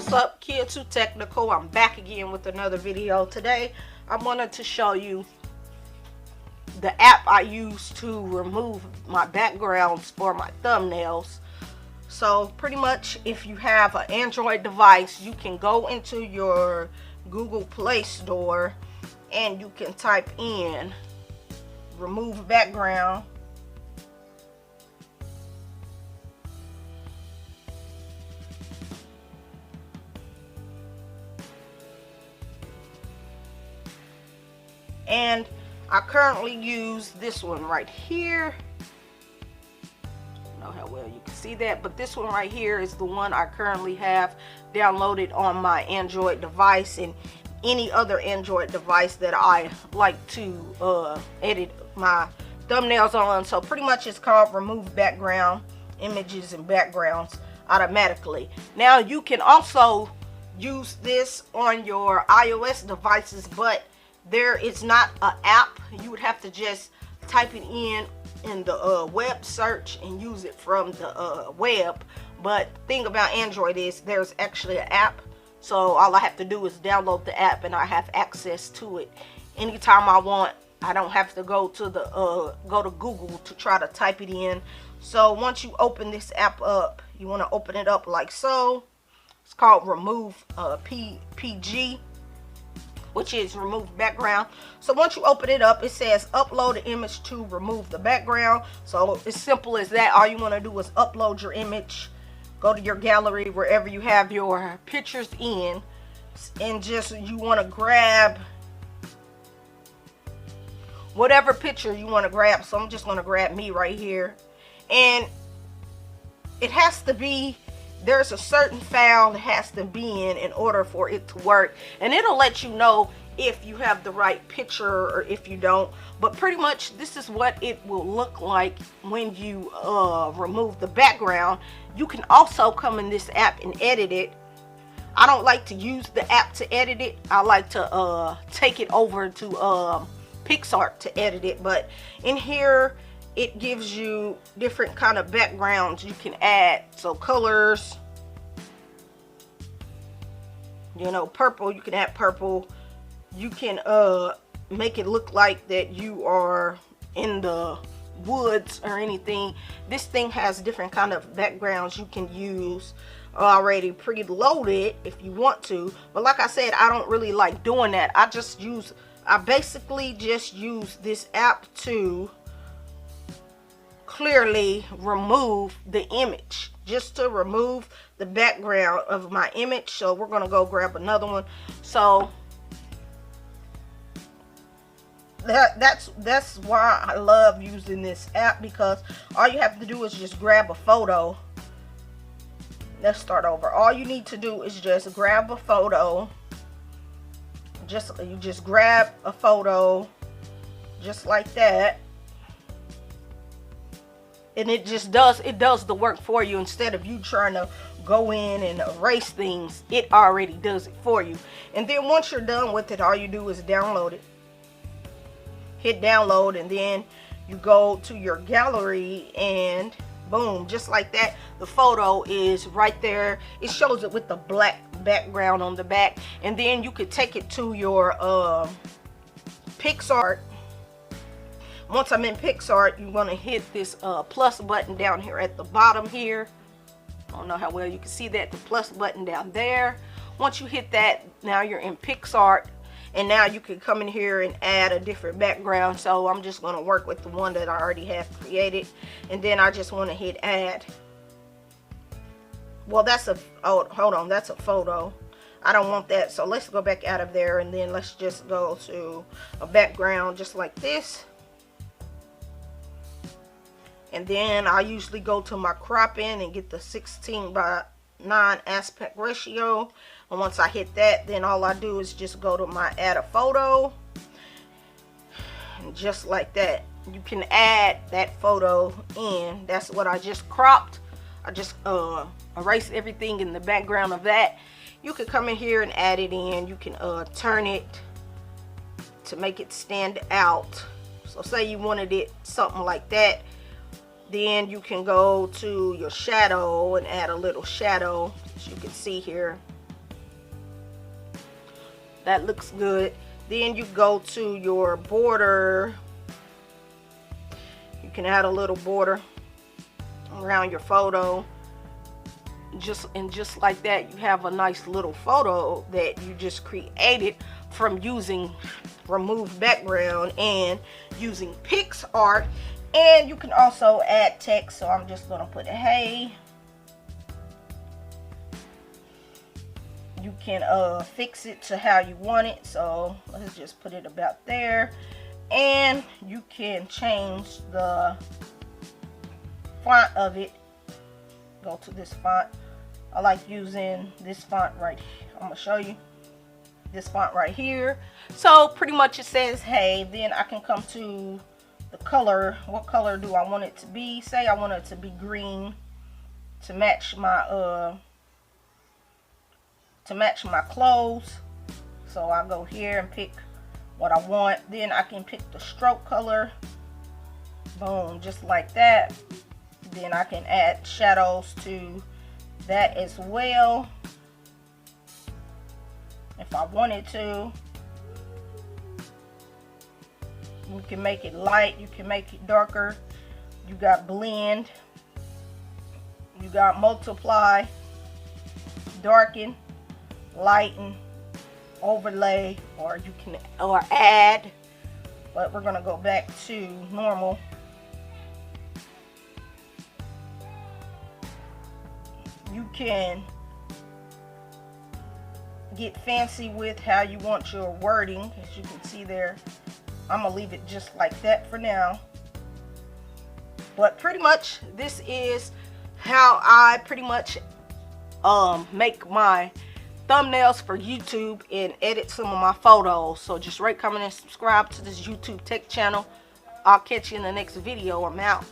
What's up, kids who technical? I'm back again with another video. Today I wanted to show you the app I use to remove my backgrounds for my thumbnails. So pretty much, if you have an Android device, you can go into your Google Play Store and you can type in remove background. And I currently use this one right here. I don't know how well you can see that, but this one right here is the one I currently have downloaded on my Android device and any other Android device that I like to edit my thumbnails on. So pretty much it's called Remove Background Images and Backgrounds automatically. Now you can also use this on your iOS devices, but there is not an app. You would have to just type it in the web search and use it from the web. But the thing about Android is there's actually an app, so all I have to do is download the app and I have access to it anytime I want. I don't have to go to Google to try to type it in. So once you open this app up, you want to open it up like so. It's called Removebg, which is remove background. So once you open it up, it says upload the image to remove the background. So it's simple as that. All you want to do is upload your image, go to your gallery, wherever you have your pictures in, and just you want to grab whatever picture you want to grab. So I'm just going to grab me right here, and it has to be, there's a certain file it has to be in order for it to work, and it'll let you know if you have the right picture or if you don't. But pretty much this is what it will look like when you remove the background. You can also come in this app and edit it. I don't like to use the app to edit it. I like to take it over to picsart to edit it. But in here it gives you different kind of backgrounds you can add. So colors, you know, purple, you can add purple. You can make it look like that you are in the woods or anything. This thing has different kind of backgrounds you can use already preloaded if you want to. But like I said, I don't really like doing that. I basically just use this app to clearly remove the image, just to remove the background of my image. So we're gonna go grab another one. So that's why I love using this app, because all you have to do is just grab a photo. Let's start over. All you need to do is just grab a photo. You just grab a photo just like that, and it does the work for you. Instead of you trying to go in and erase things, it already does it for you. And then once you're done with it, all you do is download it. Hit download, and then you go to your gallery, and boom, just like that, the photo is right there. It shows it with the black background on the back. And then you could take it to your picsart. Once I'm in picsart, you're going to hit this plus button down here at the bottom here. I don't know how well you can see that, the plus button down there. Once you hit that, now you're in picsart, and now you can come in here and add a different background. So I'm just going to work with the one that I already have created, and then I just want to hit add. Well, that's a, oh, hold on, that's a photo. I don't want that, so let's go back out of there, and then let's just go to a background just like this. And then I usually go to my cropping and get the 16:9 aspect ratio. And once I hit that, then all I do is just go to my add a photo. And just like that, you can add that photo in. That's what I just cropped. I just erase everything in the background of that. You can come in here and add it in. You can turn it to make it stand out. So say you wanted it something like that. Then you can go to your shadow and add a little shadow, as you can see here. That looks good. Then you go to your border. You can add a little border around your photo. Just like that, you have a nice little photo that you just created from using Remove Background and using picsart. And you can also add text, so I'm just gonna put hey. You can fix it to how you want it, so let's just put it about there. And you can change the font of it. Go to this font. I like using this font right here. I'm gonna show you this font right here. So pretty much it says hey. Then I can come to the color. What color do I want it to be? Say I want it to be green to match my clothes. So I go here and pick what I want. Then I can pick the stroke color. Boom, just like that. Then I can add shadows to that as well if I wanted to. You can make it light, you can make it darker. You got blend, you got multiply, darken, lighten, overlay, or you can add, but we're gonna go back to normal. You can get fancy with how you want your wording. As you can see there, I'm gonna leave it just like that for now. But pretty much this is how I pretty much make my thumbnails for YouTube and edit some of my photos. So just rate, comment, and subscribe to this YouTube tech channel. I'll catch you in the next video. I'm out.